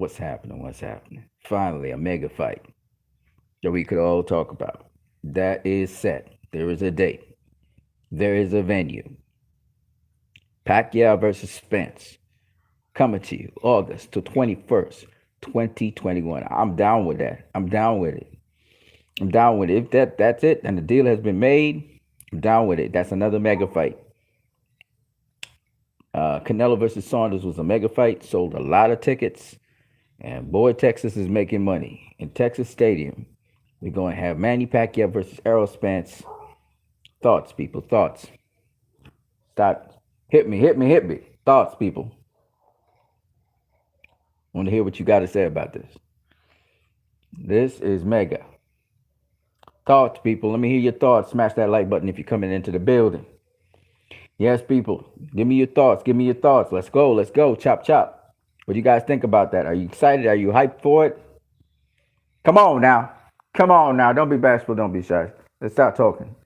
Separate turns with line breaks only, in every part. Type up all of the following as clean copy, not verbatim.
What's happening? What's happening? Finally, a mega fight that we could all talk about. That is set. There is a date. There is a venue. Pacquiao versus Spence coming to you August the 21st, 2021. I'm down with that. I'm down with it. I'm down with it. If that's it and the deal has been made, I'm down with it. That's another mega fight. Canelo versus Saunders was a mega fight, sold a lot of tickets, and boy, Texas is making money. In Texas Stadium, we're going to have Manny Pacquiao versus Errol Spence. Thoughts, people, thoughts. Stop. Hit me, hit me, hit me. Thoughts, people. I want to hear what you got to say about this. This is mega. Thoughts, people. Let me hear your thoughts. Smash that like button if you're coming into the building. Yes, people. Give me your thoughts. Give me your thoughts. Let's go. Let's go. Chop, chop. What do you guys think about that? Are you excited? Are you hyped for it? Come on now. Come on now. Don't be bashful. Don't be shy. Let's start talking.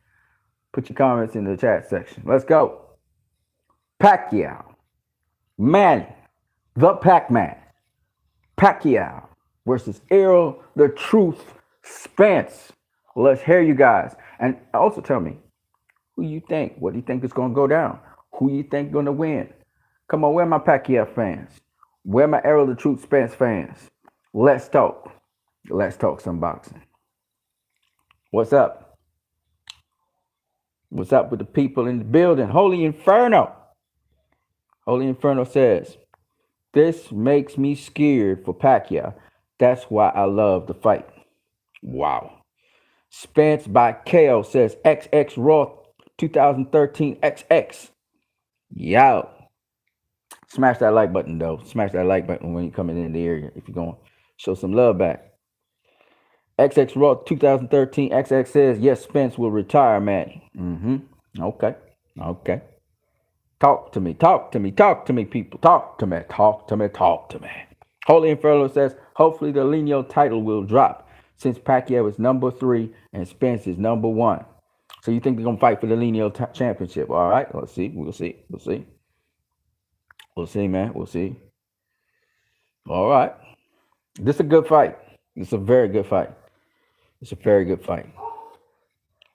Put your comments in the chat section. Let's go. Pacquiao. Manny. The Pac-Man. Pacquiao versus Errol the Truth Spence. Let's hear you guys. And also tell me, who you think? What do you think is going to go down? Who you think going to win? Come on, where are my Pacquiao fans? Where are my Errol the Truth Spence fans? Let's talk. Let's talk some boxing. What's up? What's up with the people in the building? Holy Inferno. Holy Inferno says, this makes me scared for Pacquiao. That's why I love the fight. Wow. Spence by KO says XX Raw 2013 XX. Yo. Smash that like button, though. Smash that like button when you're coming in the area. If you're going to show some love back. XX Raw 2013 XX says, yes, Spence will retire, Manny. Okay. Okay. Talk to me. Talk to me. Talk to me, people. Talk to me. Talk to me. Talk to me. Holy Inferno says, hopefully the lineal title will drop since Pacquiao is number 3 and Spence is number 1. So you think they're going to fight for the lineal championship? All right. Let's see. We'll see. We'll see. We'll see, man. We'll see. All right. This is a good fight. It's a very good fight. It's a very good fight.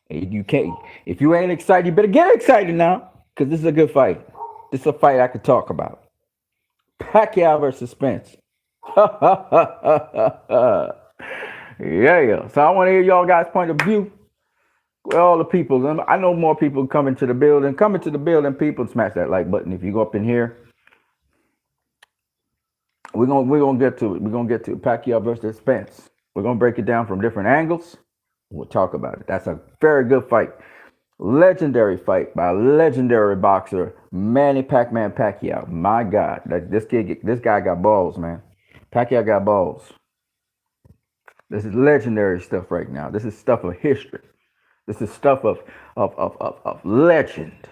You can't, if you ain't excited, you better get excited now, because this is a good fight. This is a fight I could talk about. Pacquiao versus Spence. Yeah. So I want to hear y'all guys' point of view. Well, all the people, I know more people coming to the building. Coming to the building, people, smash that like button. If you go up in here, we're gonna get to it. We're gonna get to Pacquiao versus Spence. We're gonna break it down from different angles. We'll talk about it. That's a very good fight. Legendary fight by a legendary boxer, Manny Pac-Man Pacquiao. My God, this guy got balls, man. Pacquiao got balls. This is legendary stuff right now. This is stuff of history. This is stuff of legend.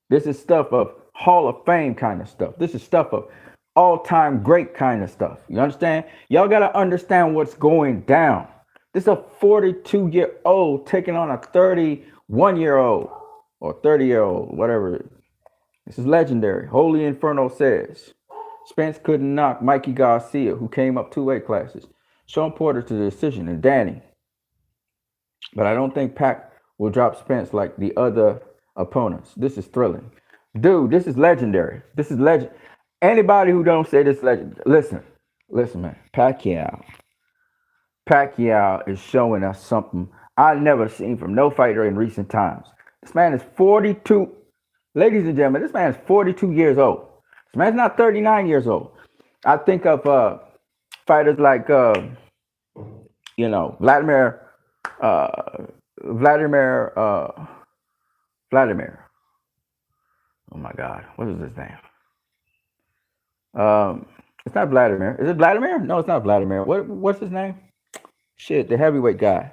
This is stuff of Hall of Fame kind of stuff. This is stuff of all-time great kind of stuff. You understand? Y'all got to understand what's going down. This is a 42-year-old taking on a 31-year-old or 30-year-old, whatever. This is legendary. Holy Inferno says, Spence couldn't knock Mikey Garcia, who came up 2 weight classes. Sean Porter to the decision, and Danny. But I don't think Pac will drop Spence like the other opponents. This is thrilling. Dude, this is legendary. This is legend. Anybody who don't say this legend, listen, man. Pacquiao is showing us something I've never seen from no fighter in recent times. This man is 42. Ladies and gentlemen, this man is 42 years old. This man's not 39 years old. I think of fighters like, Vladimir. Oh my God, what is his name? It's not Vladimir. Is it Vladimir? No, it's not Vladimir. What's his name? Shit, the heavyweight guy.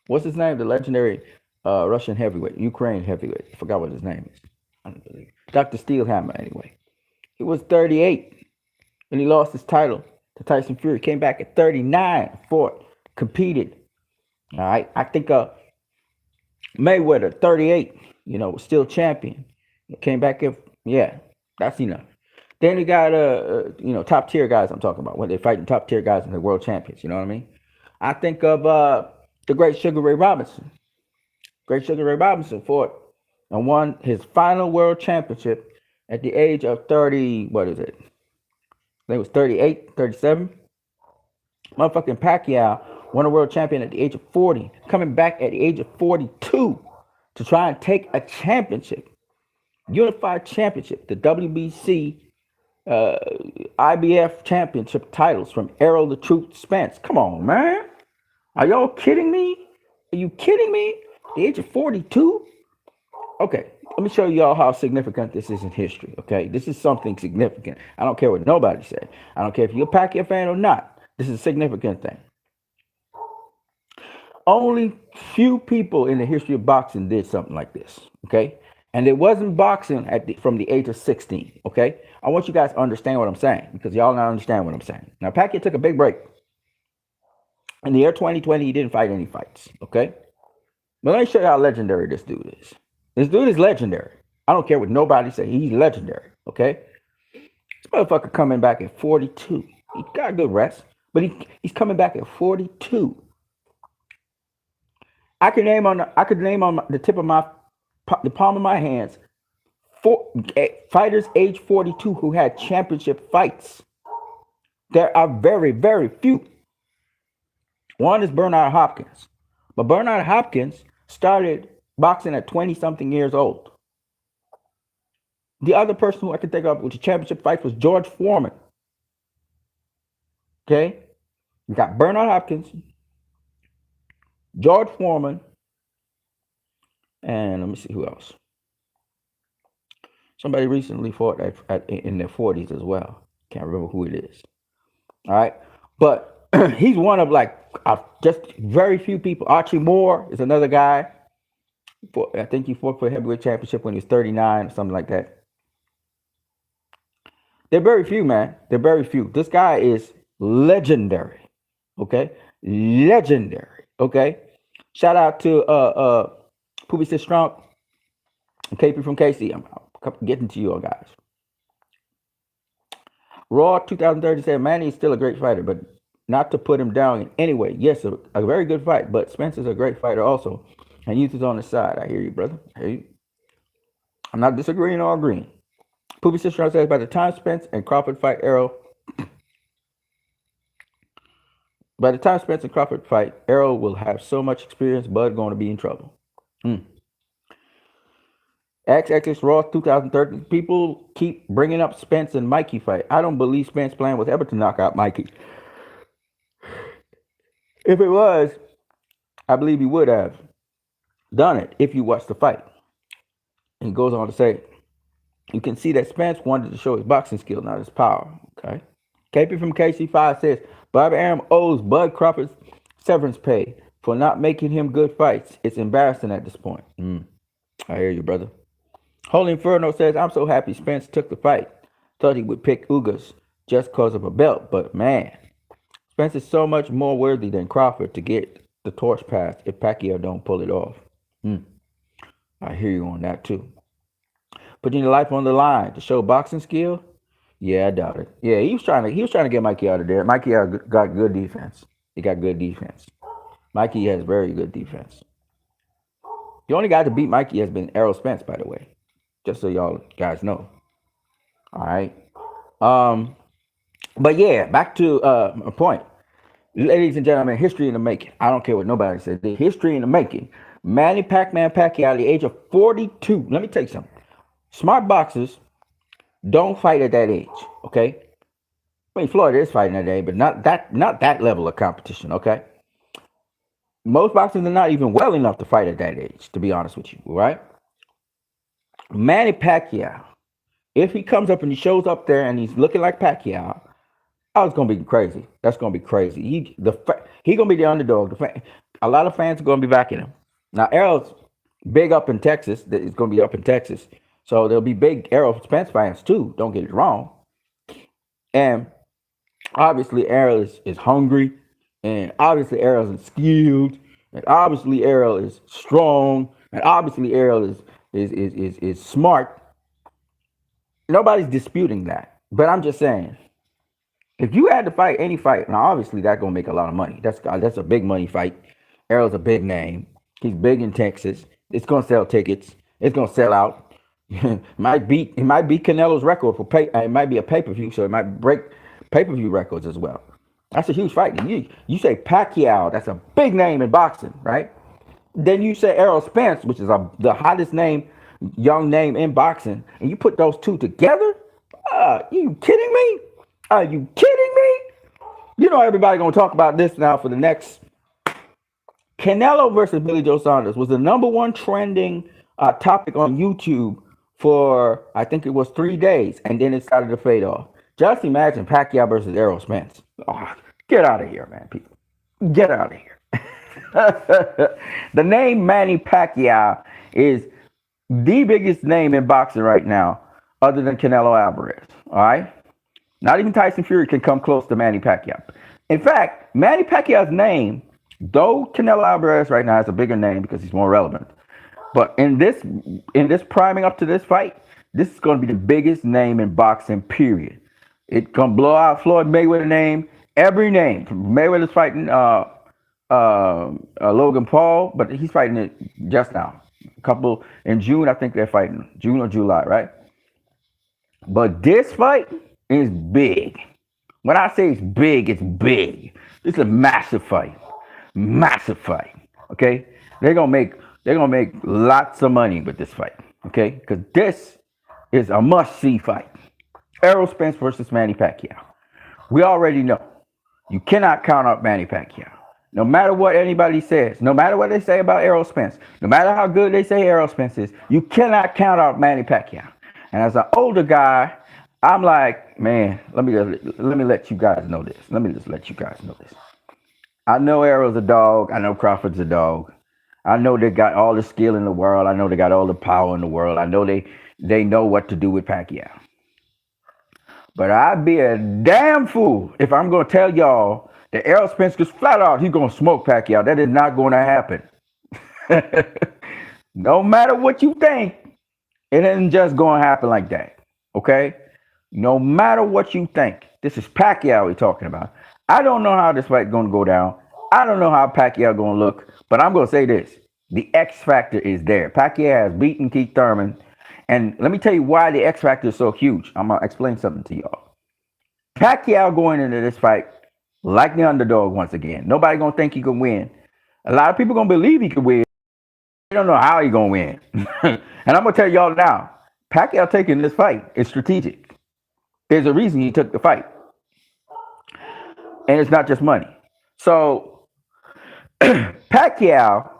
What's his name? The legendary Russian heavyweight, Ukraine heavyweight. I forgot what his name is. I don't believe it. Dr. Steelhammer, anyway. He was 38 when he lost his title to Tyson Fury. Came back at 39, fought, competed. All right. I think Mayweather, 38, still champion. Came back if, yeah, that's enough. Then you got top tier guys I'm talking about when they're fighting top tier guys and the world champions. You know what I mean? I think of the great Sugar Ray Robinson. Great Sugar Ray Robinson fought and won his final world championship at the age of 30. What is it? I think it was 38, 37. Motherfucking Pacquiao won a world champion at the age of 40, coming back at the age of 42 to try and take a championship, unified championship, the WBC IBF championship titles from Errol the Truth Spence. Come on, man. Are y'all kidding me? Are you kidding me? The age of 42? Okay, let me show y'all how significant this is in history, okay? This is something significant. I don't care what nobody says. I don't care if you're a Pacquiao fan or not. This is a significant thing. Only few people in the history of boxing did something like this, okay? And it wasn't boxing from the age of 16, okay? I want you guys to understand what I'm saying because y'all don't understand what I'm saying. Now, Pacquiao took a big break. In the year 2020, he didn't fight any fights, okay? But let me show you how legendary this dude is. This dude is legendary. I don't care what nobody says. He's legendary, okay? This motherfucker coming back at 42. He got a good rest, but he's coming back at 42. I could name on the tip of the palm of my hands fighters age 42 who had championship fights. There are very, very few. One is Bernard Hopkins. But Bernard Hopkins started boxing at 20-something years old. The other person who I could think of with the championship fight was George Foreman. Okay? You got Bernard Hopkins, George Foreman, and let me see who else. Somebody recently fought in their 40s as well. Can't remember who it is. All right? But he's one of just very few people. Archie Moore is another guy. I think he fought for a heavyweight championship when he was 39 or something like that. They're very few, man. They're very few. This guy is legendary. Okay? Legendary. Okay? Shout out to Pubis Strong and KP from KC. I'm getting to you all guys. Raw 2037, Manny is still a great fighter, but not to put him down in any way. Yes, a very good fight, but Spencer's a great fighter also. And youth is on his side. I hear you, brother. I hear you. I'm not disagreeing or agreeing. Poopy Sister says, by the time Spence and Crawford fight Errol, Errol will have so much experience, Bud going to be in trouble. XX Raw 2013. People keep bringing up Spence and Mikey fight. I don't believe Spence's plan was ever to knock out Mikey. If it was, I believe he would have done it if you watch the fight. And he goes on to say, you can see that Spence wanted to show his boxing skill, not his power. Okay. KP from KC5 says, Bobby Arum owes Bud Crawford severance pay for not making him good fights. It's embarrassing at this point. I hear you, brother. Holy Inferno says, I'm so happy Spence took the fight. Thought he would pick Ugas just because of a belt, but man, Spence is so much more worthy than Crawford to get the torch passed if Pacquiao don't pull it off. I hear you on that too. Putting your life on the line to show boxing skill? Yeah, I doubt it. Yeah, he was trying to get Mikey out of there. Mikey got good defense. He got good defense. Mikey has very good defense. The only guy to beat Mikey has been Errol Spence, by the way. Just so y'all guys know. All right. But yeah, back to my point. Ladies and gentlemen, history in the making. I don't care what nobody says. The history in the making. Manny Pac-Man Pacquiao at the age of 42. Let me tell you something. Smart boxers don't fight at that age, okay? I mean, Floyd is fighting at that age, but not that level of competition, okay? Most boxers are not even well enough to fight at that age, to be honest with you, right? Manny Pacquiao, if he comes up and he shows up there and he's looking like Pacquiao, oh, it's gonna be crazy. That's gonna be crazy. He gonna be the underdog. A lot of fans are gonna be backing him. Now, Errol's big up in Texas. It's gonna be up in Texas, so there'll be big Errol Spence fans too. Don't get it wrong. And obviously, Errol is hungry, and obviously Errol is skilled, and obviously Errol is strong, and obviously Errol is smart. Nobody's disputing that. But I'm just saying, if you had to fight any fight, now obviously that's gonna make a lot of money. That's a big money fight. Errol's a big name. He's big in Texas. It's gonna sell tickets. It's gonna sell out. It might beat Canelo's record for pay. It might be a pay per view, so it might break pay per view records as well. That's a huge fight. You say Pacquiao, that's a big name in boxing, right? Then you say Errol Spence, which is the hottest name, young name in boxing, and you put those two together. You kidding me? Are you kidding me? You know everybody gonna talk about this now for the next. Canelo versus Billy Joe Saunders was the number one trending topic on YouTube for I think it was 3 days, and then it started to fade off. Just imagine Pacquiao versus Errol Spence. Oh, get out of here, man, people. Get out of here. The name Manny Pacquiao is the biggest name in boxing right now, other than Canelo Alvarez. All right? Not even Tyson Fury can come close to Manny Pacquiao. In fact, Manny Pacquiao's name, though Canelo Alvarez right now has a bigger name because he's more relevant, but in this priming up to this fight, this is going to be the biggest name in boxing, period. It's going to blow out Floyd Mayweather's name, every name. Mayweather's fighting Logan Paul, but he's fighting it just now. A couple in June, I think they're fighting June or July, right? But this fight is big. When I say it's big, it's big. It's a massive fight, Okay, they're gonna make lots of money with this fight. Okay, because this is a must-see fight. Errol Spence versus Manny Pacquiao. We already know you cannot count out Manny Pacquiao. No matter what anybody says, no matter what they say about Errol Spence, no matter how good they say Errol Spence is, you cannot count out Manny Pacquiao. And as an older guy, I'm like, man, let me let you guys know this. Let me just let you guys know this. I know Errol's a dog. I know Crawford's a dog. I know they got all the skill in the world. I know they got all the power in the world. I know they know what to do with Pacquiao. But I'd be a damn fool if I'm going to tell y'all that Errol Spence goes flat out, he's going to smoke Pacquiao. That is not going to happen. No matter what you think, it isn't just going to happen like that. Okay? No matter what you think, this is Pacquiao we're talking about. I don't know how this fight going to go down. I don't know how Pacquiao going to look, but I'm going to say this. The X factor is there. Pacquiao has beaten Keith Thurman. And let me tell you why the X factor is so huge. I'm going to explain something to y'all. Pacquiao going into this fight like the underdog once again. Nobody going to think he can win. A lot of people going to believe he can win. They don't know how he going to win. And I'm going to tell y'all now, Pacquiao taking this fight is strategic. There's a reason he took the fight. And it's not just money. So, Pacquiao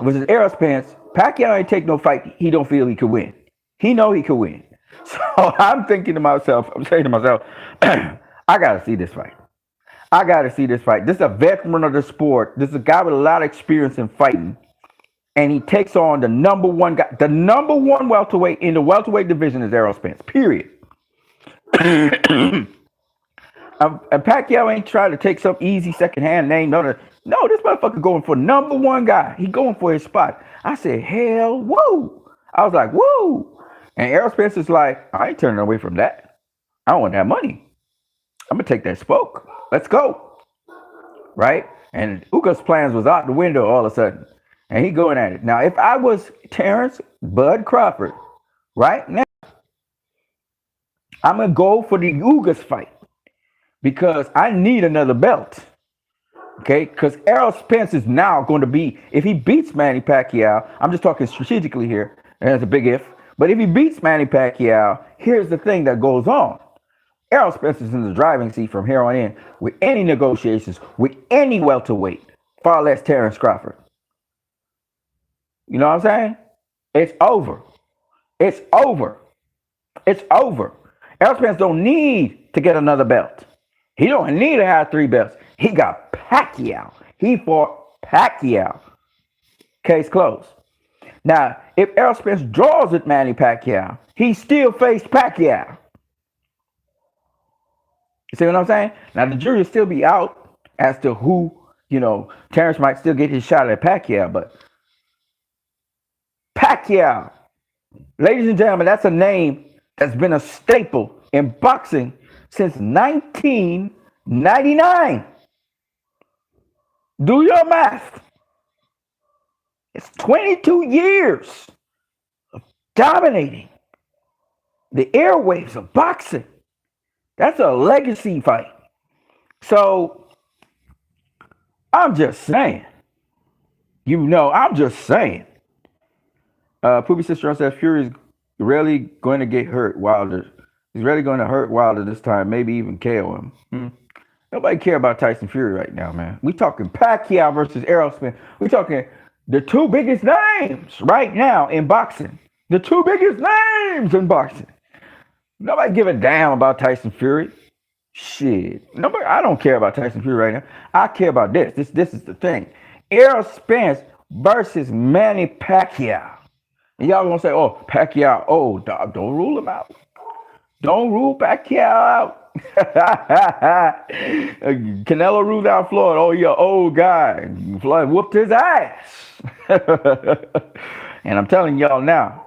versus Errol Spence, Pacquiao ain't take no fight he don't feel he could win. He know he could win. So, I'm saying to myself, I got to see this fight. I got to see this fight. This is a veteran of the sport. This is a guy with a lot of experience in fighting. And he takes on the number one guy. The number one welterweight in the welterweight division is Errol Spence, period. And Pacquiao ain't trying to take some easy second-hand name. No, this motherfucker going for number one guy. He going for his spot. I said, hell, whoa. I was like, whoa. And Errol Spence is like, I ain't turning away from that. I don't want that money. I'm going to take that spoke. Let's go. Right? And Uga's plans was out the window all of a sudden. And he going at it. Now, if I was Terrence Bud Crawford, right now, I'm going to go for the Ugas fight because I need another belt. Okay? Because Errol Spence is now going to be, if he beats Manny Pacquiao, I'm just talking strategically here, and that's a big if, but if he beats Manny Pacquiao, here's the thing that goes on. Errol Spence is in the driving seat from here on in with any negotiations, with any welterweight, far less Terrence Crawford. You know what I'm saying? It's over. It's over. It's over. Errol Spence don't need to get another belt. He don't need to have 3 belts. He got Pacquiao. He fought Pacquiao. Case closed. Now, if Errol Spence draws with Manny Pacquiao, he still faced Pacquiao. You see what I'm saying? Now, the jury will still be out as to who, Terrence might still get his shot at Pacquiao, but Pacquiao, ladies and gentlemen, that's a name that's been a staple in boxing since 1999. Do your math. It's 22 years dominating the airwaves of boxing. That's a legacy fight. So I'm just saying. I'm just saying. Poopy Sister says Fury is really going to get hurt Wilder. He's really going to hurt Wilder this time, maybe even KO him. Nobody care about Tyson Fury right now, man. We talking Pacquiao versus Errol Spence. We talking the two biggest names right now in boxing. The two biggest names in boxing. Nobody give a damn about Tyson Fury. Shit. Nobody. I don't care about Tyson Fury right now. I care about this. This is the thing. Errol Spence versus Manny Pacquiao. And y'all gonna say, "Oh, Pacquiao, oh, dog, don't rule him out. Don't rule Pacquiao out." Canelo ruled out Floyd. Oh, you're an old guy. Floyd whooped his ass. And I'm telling y'all now,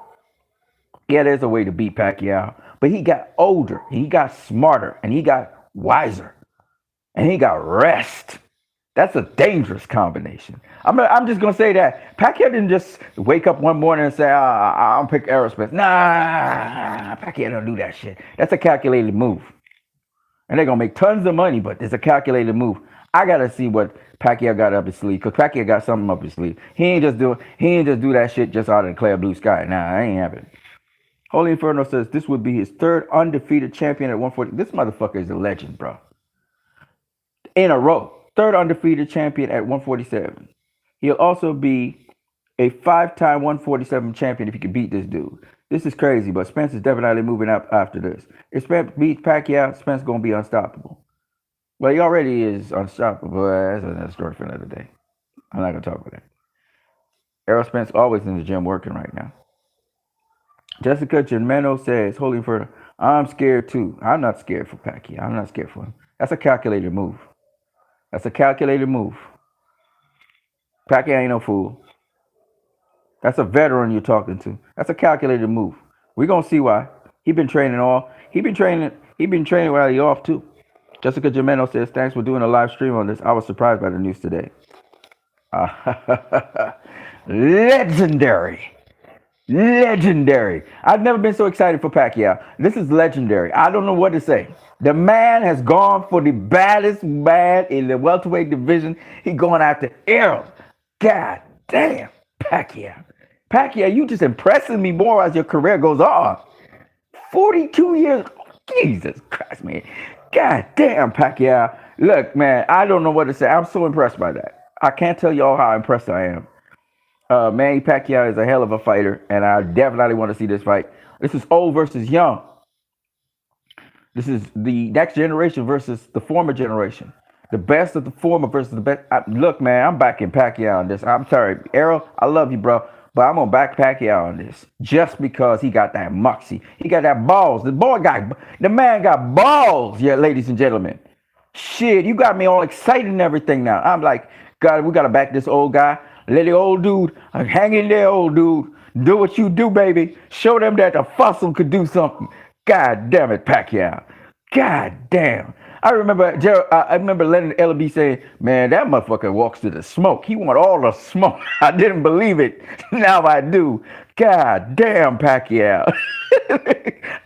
yeah, there's a way to beat Pacquiao. But he got older, he got smarter, and he got wiser, and he got rest. That's a dangerous combination. I'm just gonna say that Pacquiao didn't just wake up one morning and say, "I'll pick Errol Spence." Nah, Pacquiao don't do that shit. That's a calculated move, and they're gonna make tons of money. But it's a calculated move. I gotta see what Pacquiao got up his sleeve, because Pacquiao got something up his sleeve. He ain't just do that shit just out of the clear blue sky. Nah, I ain't happening. Holy Inferno says this would be his third undefeated champion at 140. This motherfucker is a legend, bro. In a row. Third undefeated champion at 147. He'll also be a 5-time 147 champion if he can beat this dude. This is crazy, but Spence is definitely moving up after this. If Spence beats Pacquiao, Spence going to be unstoppable. Well, he already is unstoppable. That's another story for another day. I'm not going to talk about that. Errol Spence always in the gym working right now. Jessica Germano says, Holy Inferno, I'm scared too. I'm not scared for Pacquiao. I'm not scared for him. That's a calculated move. That's a calculated move. Pacquiao ain't no fool. That's a veteran you're talking to. That's a calculated move. We're gonna see why. He been training while he off too. Jessica Germano says, thanks for doing a live stream on this. I was surprised by the news today. Legendary. Legendary. I've never been so excited for Pacquiao. This is legendary. I don't know what to say. The man has gone for the baddest man in the welterweight division. He going after Errol. God damn, Pacquiao. Pacquiao, you just impressing me more as your career goes on. 42 years. Jesus Christ, man. God damn, Pacquiao. Look, man, I don't know what to say. I'm so impressed by that. I can't tell y'all how impressed I am. Manny Pacquiao is a hell of a fighter, and I definitely want to see this fight. This is old versus young. This is the next generation versus the former generation. The best of the former versus the best. Look, man, I'm backing Pacquiao on this. I'm sorry, Errol, I love you, bro, but I'm gonna back Pacquiao on this just because he got that moxie. He got that balls. The man got balls. Yeah, ladies and gentlemen. Shit, you got me all excited and everything now. I'm like, God, we gotta back this old guy. Let the old dude hang in there, old dude. Do what you do, baby. Show them that the fossil could do something. God damn it, Pacquiao. God damn. I remember Leonard Ellaby saying, man, that motherfucker walks to the smoke. He want all the smoke. I didn't believe it. Now I do. God damn, Pacquiao.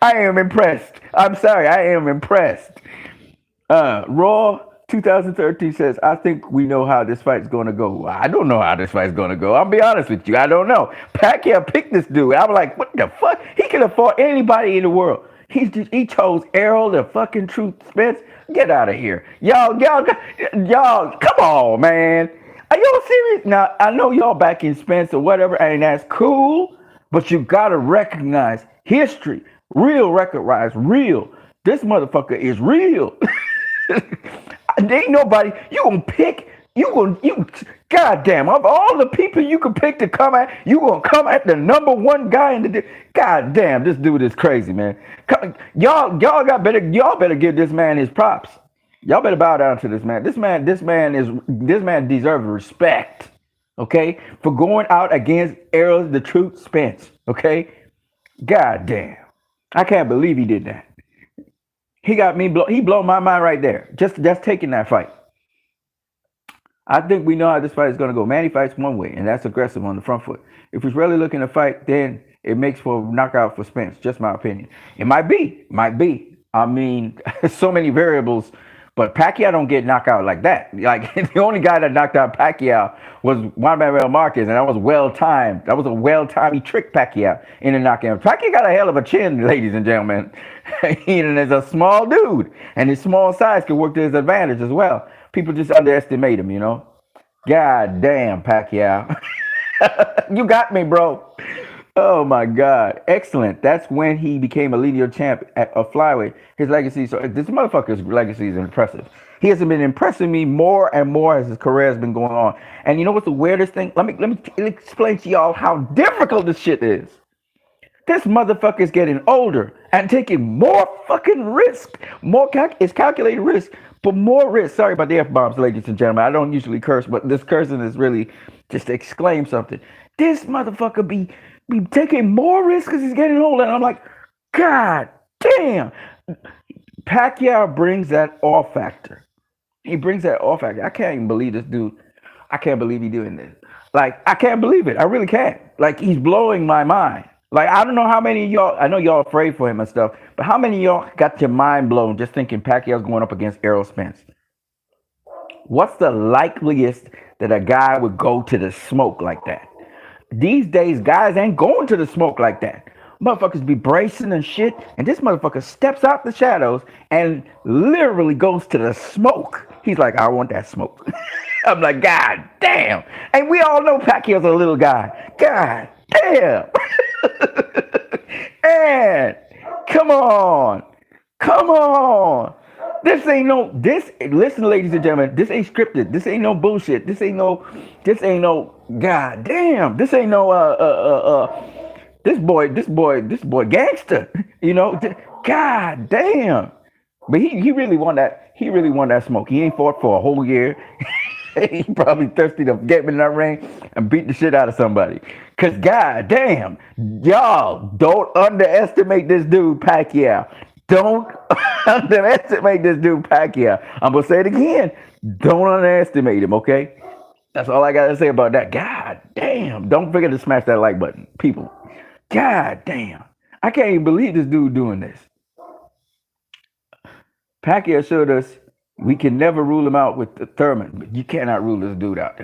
I am impressed. I'm sorry, I am impressed. Raw 2013 says, I think we know how this fight's going to go. I don't know how this fight's going to go. I'll be honest with you. I don't know. Pacquiao picked this dude. I'm like, what the fuck? He could have fought anybody in the world. He chose Errol, the fucking Truth Spence. Get out of here. Y'all, come on, man. Are y'all serious? Now, I know y'all back in Spence or whatever, and that's cool, but you got to recognize history. Real record-wise, real. This motherfucker is real. There ain't nobody goddamn, of all the people you could pick to come at, you gonna come at the number one guy in the goddamn, this dude is crazy, man. Y'all better give this man his props. Y'all better bow down to this man. This man deserves respect, okay, for going out against Errol the Truth Spence, okay. Goddamn, I can't believe he did that. He got me blow. He blow my mind right there. Just taking that fight. I think we know how this fight is going to go. Manny fights one way, and that's aggressive on the front foot. If he's really looking to fight, then it makes for a knockout for Spence. Just my opinion. It might be. I mean, so many variables, but Pacquiao don't get knocked out like that. Like the only guy that knocked out Pacquiao was Juan Manuel Marquez, and that was well timed. That was a well timed. He tricked Pacquiao into knocking him. Pacquiao got a hell of a chin, ladies and gentlemen. And is a small dude, and his small size can work to his advantage as well. People just underestimate him, you know. God damn, Pacquiao. You got me, bro. Oh my God. Excellent. That's when he became a lineal champ at a flyweight. His legacy, so this motherfucker's legacy is impressive. He has been impressing me more and more as his career has been going on. And you know what's the weirdest thing? Let me explain to y'all how difficult this shit is. This motherfucker is getting older and taking more fucking risk. It's calculated risk, but more risk. Sorry about the F-bombs, ladies and gentlemen. I don't usually curse, but this cursing is really just to exclaim something. This motherfucker be taking more risk because he's getting older. And I'm like, God damn. Pacquiao brings that awe factor. He brings that awe factor. I can't even believe this dude. I can't believe he's doing this. Like, I can't believe it. I really can't. Like, he's blowing my mind. Like, I don't know how many of y'all, I know y'all afraid for him and stuff, but how many of y'all got your mind blown just thinking Pacquiao's going up against Errol Spence? What's the likeliest that a guy would go to the smoke like that? These days, guys ain't going to the smoke like that. Motherfuckers be bracing and shit, and this motherfucker steps out the shadows and literally goes to the smoke. He's like, I want that smoke. I'm like, God damn. And we all know Pacquiao's a little guy. God damn. And come on. Listen, ladies and gentlemen, this ain't scripted. This ain't no bullshit. This ain't no, God damn. This ain't no, this boy gangster, you know, God damn. But he really won that smoke. He ain't fought for a whole year. He probably thirsty to get in that ring and beat the shit out of somebody. Cause God damn, y'all don't underestimate this dude Pacquiao. Don't underestimate this dude Pacquiao. I'm gonna say it again. Don't underestimate him, okay? That's all I gotta say about that. God damn. Don't forget to smash that like button, people. God damn. I can't even believe this dude doing this. Pacquiao showed us we can never rule him out with the Thurman, but you cannot rule this dude out.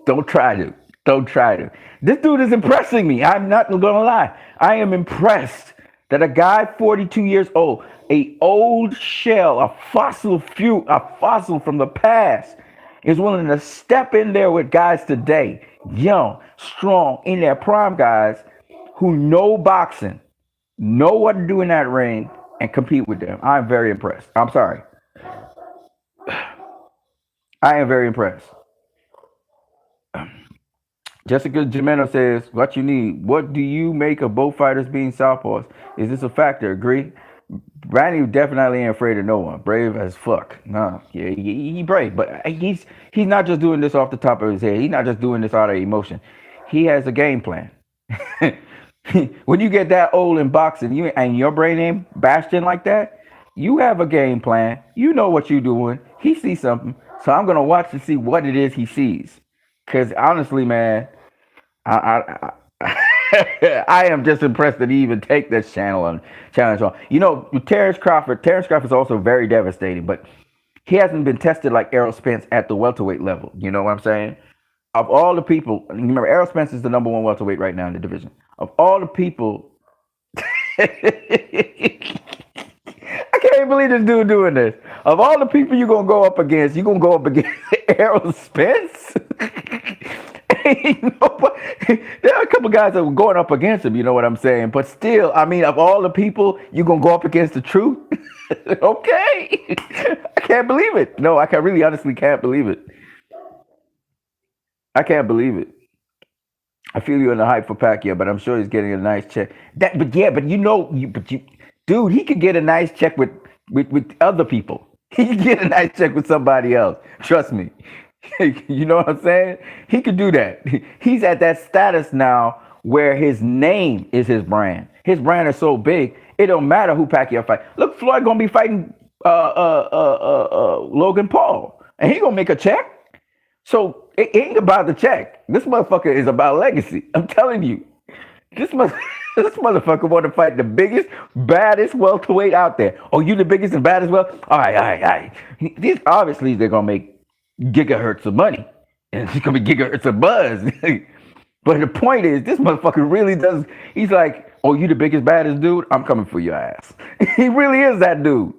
Don't try to. Don't try to. This dude is impressing me. I'm not gonna lie. I am impressed that a guy 42 years old, a old shell, a fossil from the past, is willing to step in there with guys today, young, strong, in their prime guys who know boxing, know what to do in that ring, and compete with them. I'm very impressed. I'm sorry. I am very impressed. Jessica Jimeno says, what you need? What do you make of both fighters being southpaws? Is this a factor? Agree? Randy definitely ain't afraid of no one. Brave as fuck. Nah, yeah, he brave, but he's not just doing this off the top of his head. He's not just doing this out of emotion. He has a game plan. When you get that old in boxing, and your brain ain't bastion like that, you have a game plan. You know what you're doing. He sees something, so I'm gonna watch to see what it is he sees. Cause honestly, man, I am just impressed that he even take this challenge on. You know, with Terrence Crawford is also very devastating, but he hasn't been tested like Errol Spence at the welterweight level. You know what I'm saying? Of all the people, remember Errol Spence is the number one welterweight right now in the division. Of all the people, I can't believe this dude doing this. Of all the people you're gonna go up against Errol Spence. There are a couple guys that were going up against him, you know what I'm saying? But still, I mean, of all the people, you're going to go up against the truth? Okay. I can't believe it. No, really honestly can't believe it. I can't believe it. I feel you in the hype for Pacquiao, but I'm sure he's getting a nice check. Dude, he could get a nice check with other people. He could get a nice check with somebody else. Trust me. You know what I'm saying? He could do that. He's at that status now where his name is his brand. His brand is so big, It don't matter who Pacquiao fight. Look, Floyd gonna be fighting Logan Paul, and he gonna make a check. So it ain't about the check. This motherfucker is about legacy. I'm telling you, this mother, this motherfucker want to fight the biggest, baddest welterweight out there. Oh, you the biggest and baddest well? All right. These obviously they're gonna make gigahertz of money, and it's gonna be gigahertz of buzz. But the point is, this motherfucker really does. He's like, oh, you the biggest, baddest dude? I'm coming for your ass. He really is that dude.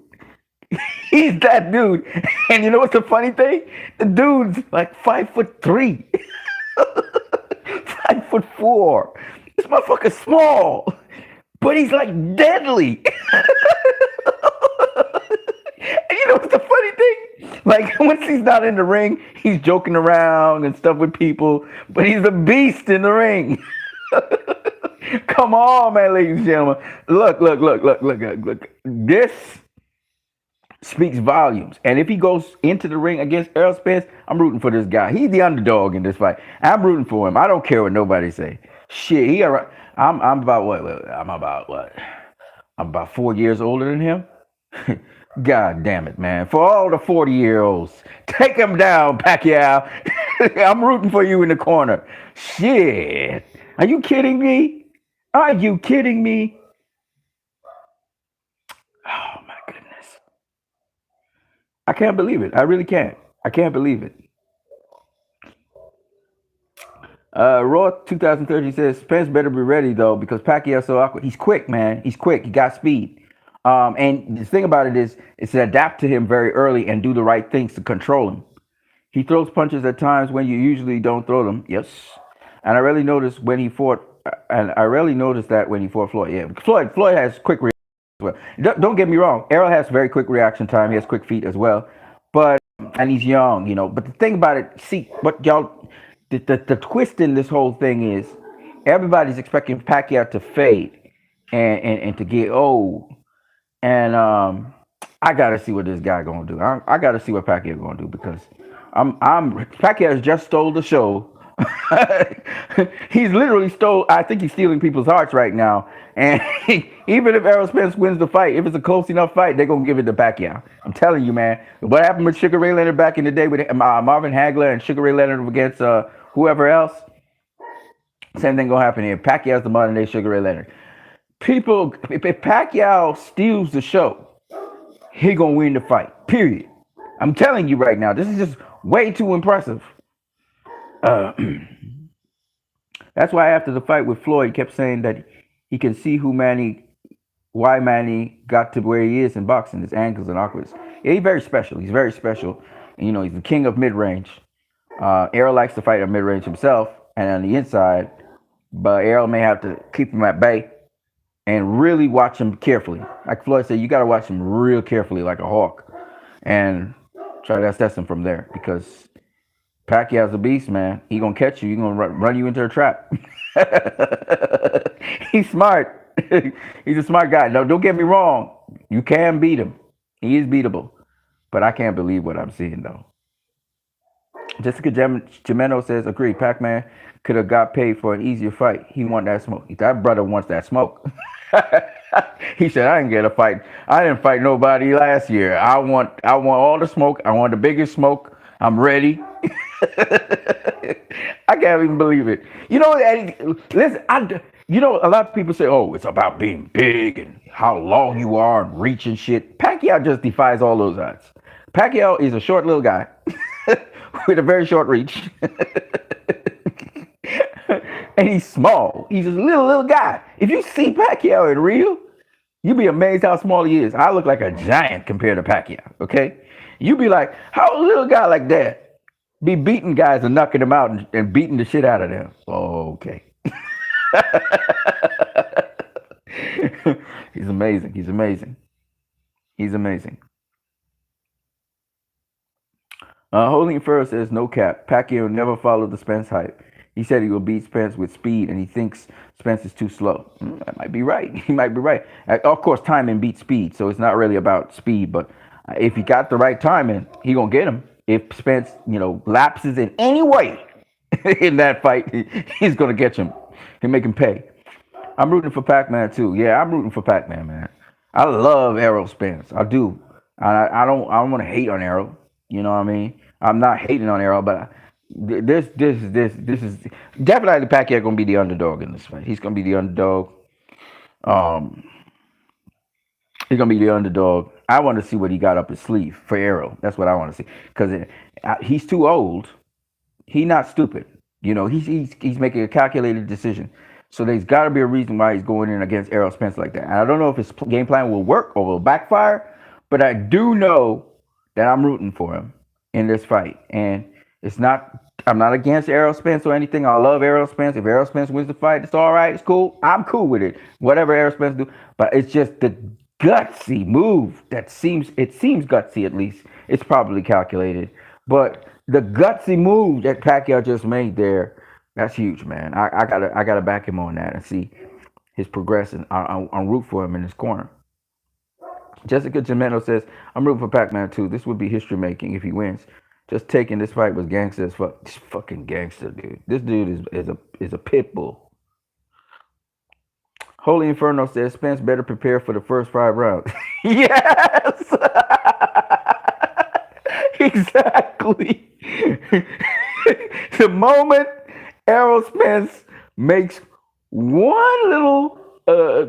He's that dude. And you know what's the funny thing? The dude's like 5'3", 5'4". This motherfucker's small, but he's like deadly. And you know what's the funny thing? Like, once he's not in the ring, he's joking around and stuff with people, but he's a beast in the ring. Come on, man, ladies and gentlemen. Look. This speaks volumes. And if he goes into the ring against Errol Spence, I'm rooting for this guy. He's the underdog in this fight. I'm rooting for him. I don't care what nobody say. Shit, I'm about what? I'm about 4 years older than him. God damn it, man. For all the 40-year-olds, take him down, Pacquiao. I'm rooting for you in the corner. Shit. Are you kidding me? Are you kidding me? Oh, my goodness. I can't believe it. I really can't. I can't believe it. Raw 2030 says Spence better be ready though because Pacquiao's so awkward. He's quick, man. He's quick. He got speed. And the thing about it is to adapt to him very early and do the right things to control him. He throws punches at times when you usually don't throw them. Yes. And I really noticed when he fought. And I really noticed that when he fought Floyd. Yeah, Floyd has quick reaction as well. Don't get me wrong. Errol has very quick reaction time. He has quick feet as well. And he's young, you know. But the thing about it, see, what y'all. The twist in this whole thing is everybody's expecting Pacquiao to fade and to get old. And I gotta see what this guy gonna do. I gotta see what Pacquiao gonna do because Pacquiao has just stole the show. He's literally stole. I think he's stealing people's hearts right now. And even if Errol Spence wins the fight, if it's a close enough fight, they're gonna give it to Pacquiao. I'm telling you, man. What happened with Sugar Ray Leonard back in the day with Marvin Hagler and Sugar Ray Leonard against whoever else? Same thing gonna happen here. Pacquiao's the modern day Sugar Ray Leonard. People, if Pacquiao steals the show, he gonna win the fight. Period. I'm telling you right now. This is just way too impressive. That's why after the fight with Floyd, he kept saying that he can see why Manny got to where he is in boxing, his angles and awkwardness. Yeah, he's very special. He's very special. And, you know, he's the king of mid-range. Errol likes to fight at mid-range himself and on the inside, but Errol may have to keep him at bay and really watch him carefully. Like Floyd said, you got to watch him real carefully like a hawk and try to assess him from there because Pacquiao's a beast, man. He gonna catch you. He gonna run you into a trap. He's smart. He's a smart guy. No, don't get me wrong. You can beat him. He is beatable. But I can't believe what I'm seeing, though. Jessica Gemeno says, agree. Pac-Man could have got paid for an easier fight. He want that smoke. That brother wants that smoke. He said, I didn't get a fight. I didn't fight nobody last year. I want all the smoke. I want the biggest smoke. I'm ready. I can't even believe it. You know, listen, a lot of people say, oh, it's about being big and how long you are and reach and shit. Pacquiao just defies all those odds. Pacquiao is a short little guy with a very short reach. And he's small. He's a little guy. If you see Pacquiao in real, you'd be amazed how small he is. I look like a giant compared to Pacquiao, okay? You'd be like, how a little guy like that be beating guys and knocking them out and beating the shit out of them? Oh, okay. He's amazing. He's amazing. He's amazing. Holy Inferno says, no cap. Pacquiao never followed the Spence hype. He said he will beat Spence with speed, and he thinks Spence is too slow. That might be right. He might be right. Of course, timing beats speed, so it's not really about speed. But if he got the right timing, he gonna get him. If Spence, lapses in any way in that fight, he's gonna get him. He'll make him pay. I'm rooting for Pac-Man too. Yeah, I'm rooting for Pac-Man, man. I love Errol Spence. I do. I don't want to hate on Errol. You know what I mean? I'm not hating on Errol, but this is definitely Pacquiao gonna be the underdog in this fight. He's gonna be the underdog. Um, he's gonna be the underdog. I want to see what he got up his sleeve for Errol. That's what I want to see because he's too old. He's not stupid. You know, he's making a calculated decision. So there's got to be a reason why he's going in against Errol Spence like that. And I don't know if his game plan will work or will backfire, but I do know that I'm rooting for him in this fight. And it's not. I'm not against Errol Spence or anything. I love Errol Spence. If Errol Spence wins the fight, it's all right. It's cool. I'm cool with it. Whatever Errol Spence do, but it's just the gutsy move that seems gutsy at least. It's probably calculated, but the gutsy move that Pacquiao just made there, that's huge, man. I gotta back him on that and see his progression. I'm root for him in his corner. Jessica Gimeno says, I'm rooting for Pac-Man too. This would be history making if he wins. Just taking this fight was gangster as fuck. This fucking gangster, dude. This dude is a pit bull. Holy Inferno says Spence better prepare for the first 5 rounds. Yes, exactly. The moment Errol Spence makes one little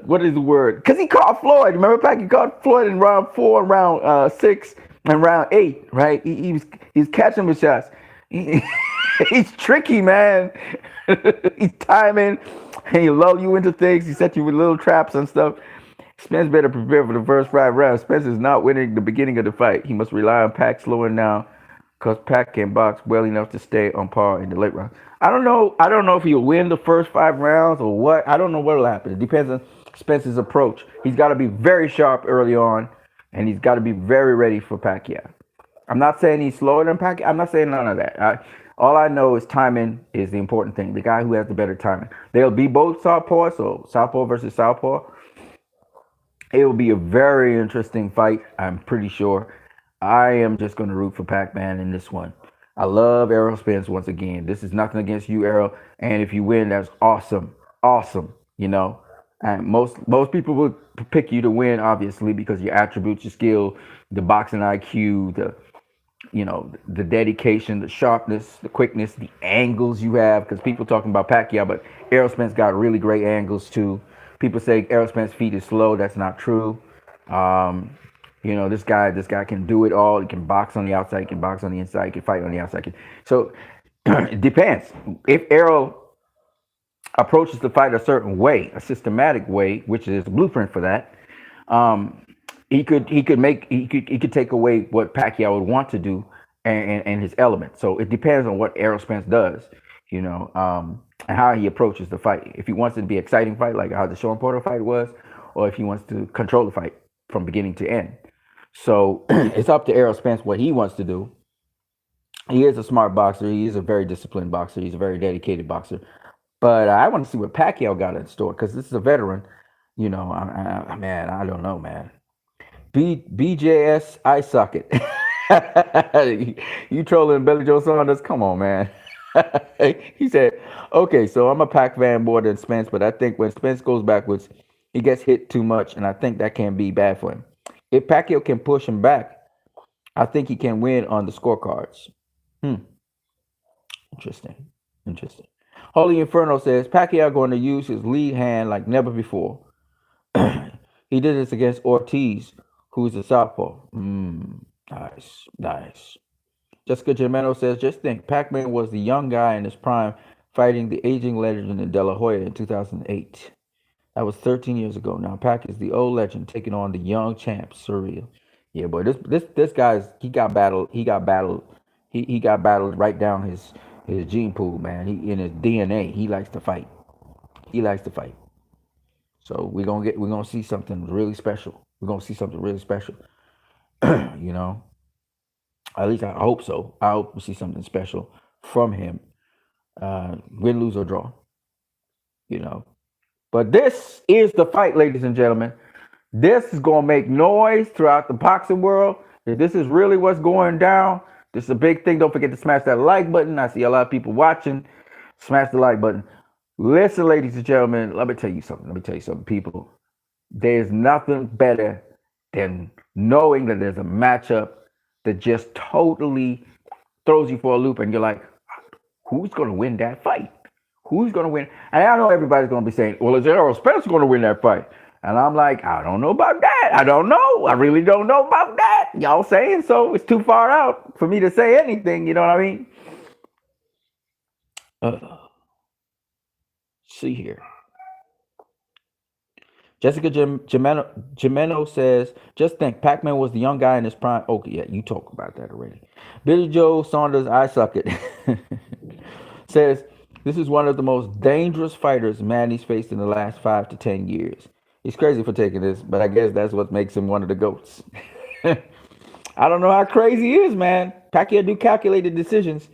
what is the word? Because he caught Floyd. Remember, Pac? He caught Floyd in round 4, round 6, and round 8. Right? He's catching the shots. He's tricky, man. He's timing. And he lull you into things. He set you with little traps and stuff. Spence better prepare for the first 5 rounds. Spence is not winning the beginning of the fight. He must rely on Pac slowing down because Pac can box well enough to stay on par in the late rounds. I don't know. I don't know if he'll win the first 5 rounds or what. I don't know what'll happen. It depends on Spence's approach. He's got to be very sharp early on, and he's got to be very ready for Pacquiao. I'm not saying he's slower than Pacquiao. I'm not saying none of that. All I know is timing is the important thing. The guy who has the better timing. They'll be both southpaw, so southpaw versus southpaw. It will be a very interesting fight, I'm pretty sure. I am just going to root for Pac-Man in this one. I love Errol Spence once again. This is nothing against you, Errol. And if you win, that's awesome. Awesome, you know. And most people would pick you to win, obviously, because your attributes, your skill, the boxing IQ, the dedication, the sharpness, the quickness, the angles you have. Because people talking about Pacquiao, but Errol Spence got really great angles too. People say Errol Spence's feet is slow. That's not true. This guy can do it all. He can box on the outside. He can box on the inside. He can fight on the outside. So it depends. If Errol approaches the fight a certain way, a systematic way, which is the blueprint for that, he could take away what Pacquiao would want to do and his element. So it depends on what Errol Spence does, and how he approaches the fight. If he wants it to be an exciting fight, like how the Sean Porter fight was, or if he wants to control the fight from beginning to end. So it's up to Errol Spence what he wants to do. He is a smart boxer. He is a very disciplined boxer. He's a very dedicated boxer. But I want to see what Pacquiao got in store because this is a veteran. Man, I don't know, man. BJS eye socket. You trolling Billy Joe Saunders? Come on, man. He said, okay, so I'm a Pac fan more than Spence, but I think when Spence goes backwards, he gets hit too much, and I think that can be bad for him. If Pacquiao can push him back, I think he can win on the scorecards. Interesting. Holy Inferno says, Pacquiao going to use his lead hand like never before. He did this against Ortiz, who's a southpaw. Nice. Jessica Germano says, just think, Pac-Man was the young guy in his prime fighting the aging legend in De La Hoya in 2008. That was 13 years ago. Now Pac is the old legend taking on the young champ. Surreal. Yeah, boy, this guy's he got battled. He got battled right down his gene pool, man. He in his DNA. He likes to fight. So we're gonna see something really special. At least I hope so. I hope we see something special from him. Win, lose, or draw. But this is the fight, ladies and gentlemen. This is going to make noise throughout the boxing world. If this is really what's going down, this is a big thing. Don't forget to smash that like button. I see a lot of people watching. Smash the like button. Listen, ladies and gentlemen, let me tell you something. Let me tell you something, people. There's nothing better than knowing that there's a matchup that just totally throws you for a loop, and you're like, who's going to win that fight? Who's going to win? And I know everybody's going to be saying, well, is Errol Spence going to win that fight? And I'm like, I don't know about that. I don't know. I really don't know about that. Y'all saying so. It's too far out for me to say anything. You know what I mean? Uh, see here. Jessica Jimeno says, just think, Pac-Man was the young guy in his prime. Okay, yeah, you talked about that already. Billy Joe Saunders, I suck it, says, this is one of the most dangerous fighters Manny's faced in the last 5 to 10 years. He's crazy for taking this, but I guess that's what makes him one of the GOATs. I don't know how crazy he is, man. Pacquiao do calculated decisions.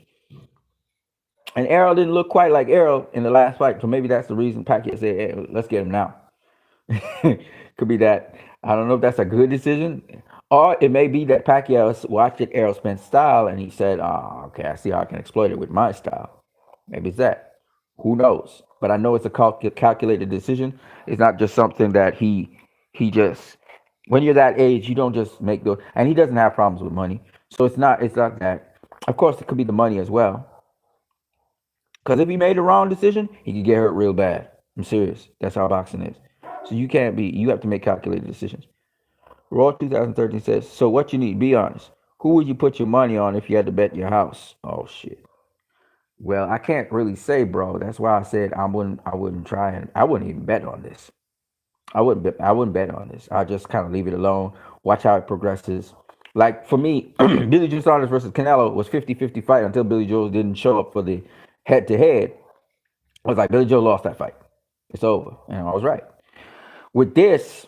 And Errol didn't look quite like Errol in the last fight, so maybe that's the reason Pacquiao said, hey, let's get him now. Could be that. I don't know if that's a good decision, or it may be that Pacquiao watched Errol Spence's style and he said, "Oh, okay, I see how I can exploit it with my style." Maybe it's that. Who knows? But I know it's a calculated decision. It's not just something that he just. When you're that age, you don't just make those. And he doesn't have problems with money, so it's not that. Of course, it could be the money as well. Because if he made the wrong decision, he could get hurt real bad. I'm serious. That's how boxing is. So you can't be. You have to make calculated decisions. Raw 2013 says. So what you need? Be honest. Who would you put your money on if you had to bet your house? Oh shit. Well, I can't really say, bro. That's why I said I wouldn't. I wouldn't try and I wouldn't even bet on this. I wouldn't. I wouldn't bet on this. I just kind of leave it alone. Watch how it progresses. Like for me, Billy Joe Saunders versus Canelo was 50-50 fight until Billy Joe didn't show up for the head to head. I was like, Billy Joe lost that fight. It's over, and I was right. With this,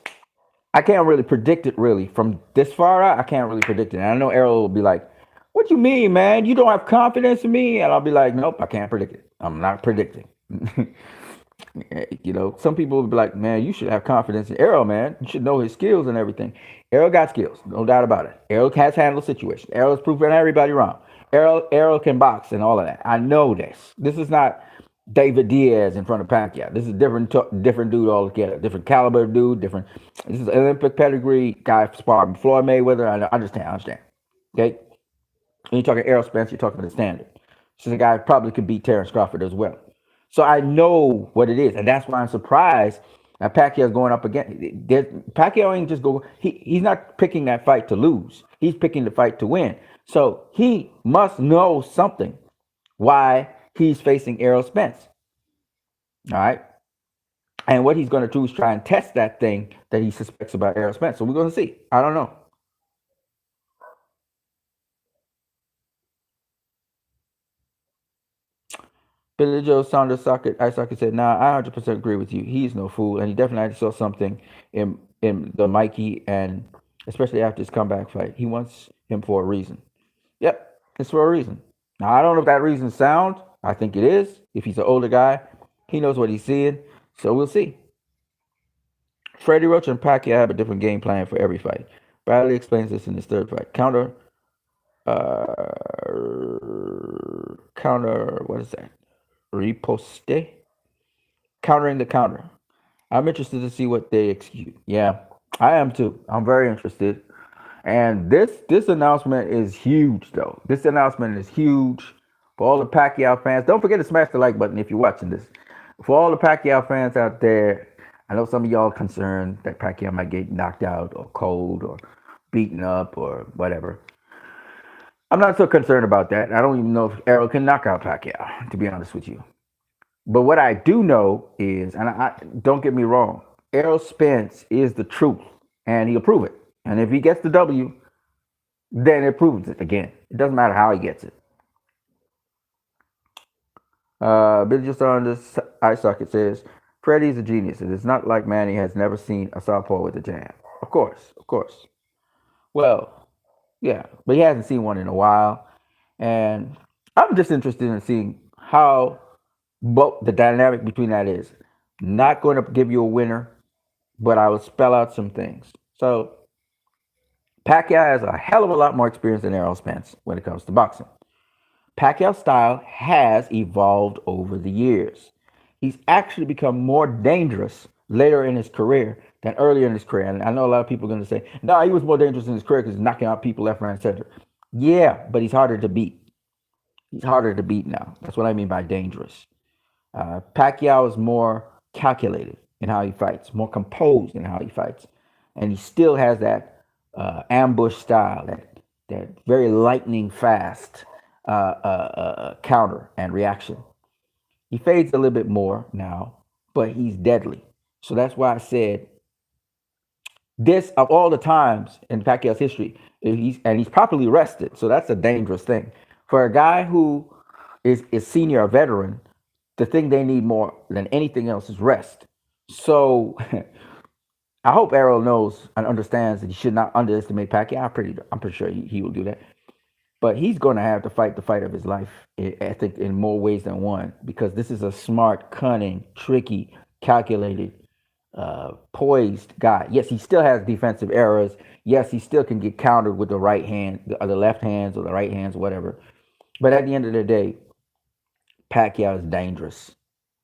I can't really predict it. Really, from this far out, I can't really predict it. And I know Errol will be like, "What you mean, man? You don't have confidence in me?" And I'll be like, "Nope, I can't predict it. I'm not predicting." Some people will be like, "Man, you should have confidence in Errol, man. You should know his skills and everything." Errol got skills, no doubt about it. Errol has handled situations. Errol has proven everybody wrong. Errol can box and all of that. I know this. This is not David Diaz in front of Pacquiao. This is different dude altogether. Different caliber of dude. Different. This is Olympic pedigree guy sparring Floyd Mayweather. I understand. Okay. When you're talking Errol Spence, you're talking the standard. So the guy probably could beat Terrence Crawford as well. So I know what it is, and that's why I'm surprised that Pacquiao's going up again. Pacquiao ain't just go. He's not picking that fight to lose. He's picking the fight to win. So he must know something why he's facing Errol Spence. All right. And what he's going to do is try and test that thing that he suspects about Errol Spence. So we're going to see. I don't know. Billy Joe Saunders Ice Socket said, "Nah, I 100% agree with you. He's no fool, and he definitely saw something in the Mikey, and especially after his comeback fight. He wants him for a reason. Yep, it's for a reason. Now I don't know if that reason is sound. I think it is. If he's an older guy, he knows what he's seeing. So we'll see." Freddie Roach and Pacquiao have a different game plan for every fight. Bradley explains this in his third fight. Uh, counter. What is that? Riposte, countering the counter. I'm interested to see what they execute. Yeah, I am too. I'm very interested. And this announcement is huge, though. This announcement is huge for all the Pacquiao fans. Don't forget to smash the like button if you're watching this. For all the Pacquiao fans out there, I know some of y'all are concerned that Pacquiao might get knocked out or cold or beaten up or whatever. I'm not so concerned about that. I don't even know if Errol can knock out Pacquiao, to be honest with you. But what I do know is, and I don't get me wrong, Errol Spence is the truth, and he'll prove it. And if he gets the W, then it proves it again. It doesn't matter how he gets it. Billy just on this eye socket says, Freddie's a genius. It is not like Manny has never seen a southpaw with a jab. Of course, of course. Well, yeah, but he hasn't seen one in a while. And I'm just interested in seeing how both the dynamic between that is. Not going to give you a winner, but I will spell out some things. So Pacquiao has a hell of a lot more experience than Errol Spence when it comes to boxing. Pacquiao's style has evolved over the years. He's actually become more dangerous later in his career than earlier in his career. And I know a lot of people are going to say, no, he was more dangerous in his career because he's knocking out people left, right, and center. Yeah, but he's harder to beat. He's harder to beat now. That's what I mean by dangerous. Pacquiao is more calculated in how he fights, more composed in how he fights, and he still has that ambush style, that very lightning fast counter and reaction. He fades a little bit more now, but he's deadly. So that's why I said this of all the times in Pacquiao's history, he's properly rested. So that's a dangerous thing for a guy who is senior, a veteran. The thing they need more than anything else is rest. So I hope Errol knows and understands that he should not underestimate Pacquiao. I'm pretty sure he will do that. But he's going to have to fight the fight of his life, I think, in more ways than one, because this is a smart, cunning, tricky, calculated, poised guy. Yes, he still has defensive errors. Yes, he still can get countered with the right hand, or the left hands, or the right hands, whatever. But at the end of the day, Pacquiao is dangerous,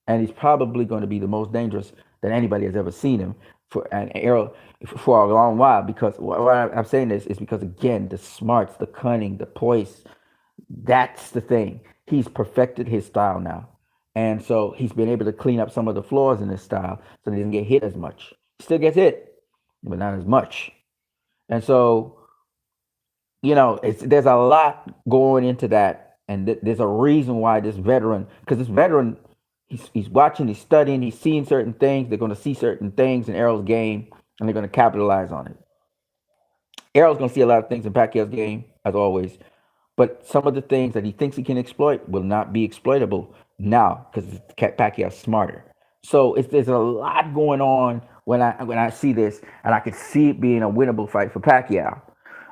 and he's probably going to be the most dangerous that anybody has ever seen him for an era for a long while. Because why I'm saying this is because again, the smarts, the cunning, the poise, that's the thing. He's perfected his style now, and so he's been able to clean up some of the flaws in his style, so he doesn't get hit as much. He still gets hit, but not as much. And so there's a lot going into that, and there's a reason why this veteran, because this veteran, he's watching, he's studying, he's seeing certain things. They're going to see certain things in Errol's game, and they're going to capitalize on it. Errol's going to see a lot of things in Pacquiao's game, as always, but some of the things that he thinks he can exploit will not be exploitable now because Pacquiao's smarter. So there's a lot going on when I see this, and I could see it being a winnable fight for Pacquiao.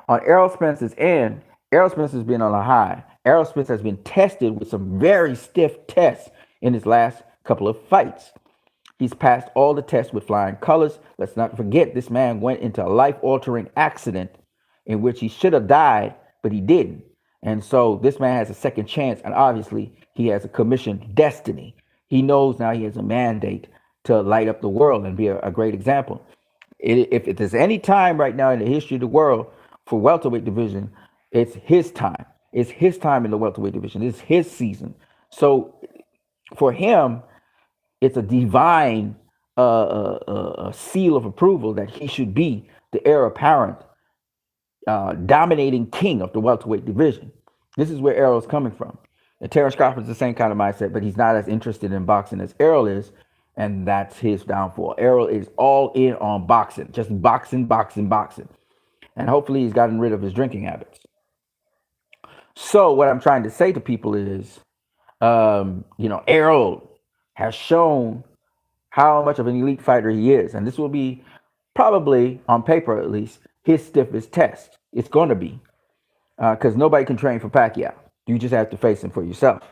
On Errol Spence's end, Errol Spence has been on a high. Errol Spence has been tested with some very stiff tests in his last couple of fights. He's passed all the tests with flying colors. Let's not forget this man went into a life-altering accident in which he should have died, but he didn't. And so this man has a second chance, and obviously he has a commissioned destiny. He knows now he has a mandate to light up the world and be a great example. If there's any time right now in the history of the world for welterweight division, it's his time. It's his time in the welterweight division. It's his season. So for him, it's a divine seal of approval that he should be the heir apparent, dominating king of the welterweight division. This is where Errol's coming from. And Terrence Crawford's the same kind of mindset, but he's not as interested in boxing as Errol is, and that's his downfall. Errol is all in on boxing, just boxing, boxing, boxing. And hopefully he's gotten rid of his drinking habits. So what I'm trying to say to people is, Errol has shown how much of an elite fighter he is. And this will be probably, on paper at least, his stiffest test. It's going to be. Because nobody can train for Pacquiao. You just have to face him for yourself.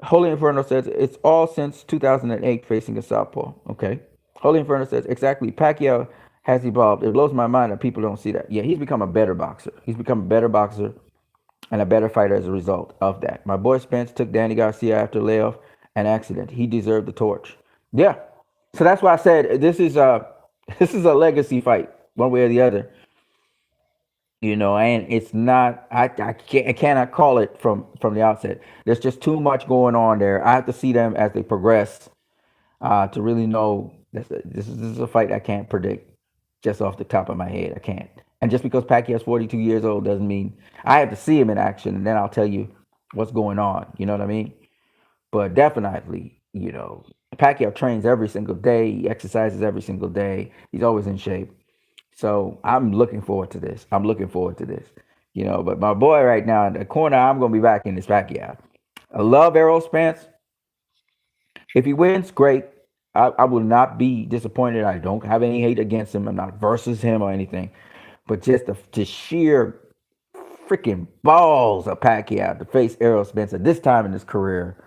Holy Inferno says, it's all since 2008 facing a southpaw. Okay. Holy Inferno says, exactly. Pacquiao has evolved. It blows my mind that people don't see that. Yeah, he's become a better boxer. He's become a better boxer and a better fighter as a result of that. My boy Spence took Danny Garcia after layoff and accident. He deserved the torch. Yeah. So that's why I said this is a legacy fight, one way or the other. And it's not. I cannot call it from the outset. There's just too much going on there. I have to see them as they progress to really know this is a fight I can't predict just off the top of my head. I can't. And just because Pacquiao's 42 years old doesn't mean I have to see him in action, and then I'll tell you what's going on. You know what I mean? But definitely, Pacquiao trains every single day. He exercises every single day. He's always in shape. So I'm looking forward to this. But my boy right now in the corner, I'm going to be back in this Pacquiao. I love Errol Spence. If he wins, great. I will not be disappointed. I don't have any hate against him. I'm not versus him or anything. But just the sheer freaking balls of Pacquiao to face Errol Spence at this time in his career,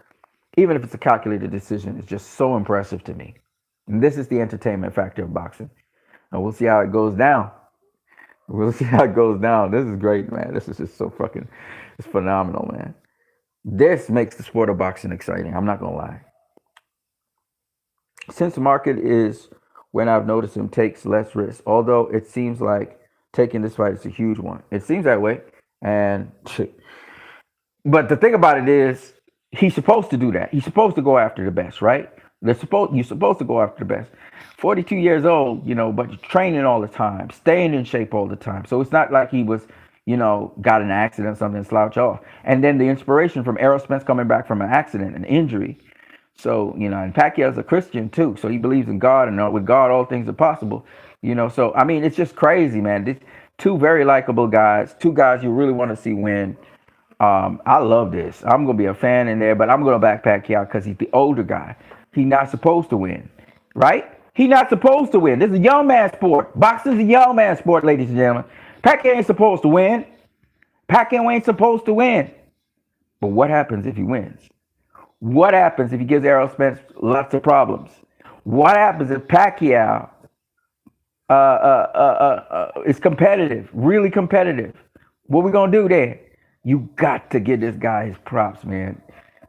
even if it's a calculated decision, is just so impressive to me. And this is the entertainment factor of boxing. And we'll see how it goes down. This is great, man. This is just so fucking. It's phenomenal, man. This makes the sport of boxing exciting. I'm not gonna lie. Since the market is when I've noticed him takes less risk, although it seems like taking this fight is a huge one. It seems that way. And but the thing about it is, he's supposed to do that. He's supposed to go after the best, right? You're supposed to go after the best. 42 years old, but you're training all the time, staying in shape all the time. So it's not like he was, got an accident or something and slouch off. And then the inspiration from Errol Spence coming back from an accident, an injury. So, and Pacquiao's a Christian too. So he believes in God, and with God, all things are possible. So I mean, it's just crazy, man. These two very likable guys, two guys you really want to see win. I love this. I'm gonna be a fan in there, but I'm gonna back Pacquiao because he's the older guy. He's not supposed to win, right? He's not supposed to win. This is a young man sport. Boxing's a young man sport, ladies and gentlemen. Pacquiao ain't supposed to win. Pacquiao ain't supposed to win. But what happens if he wins? What happens if he gives Errol Spence lots of problems? What happens if Pacquiao is competitive, really competitive? What we gonna do there? You got to give this guy his props, man,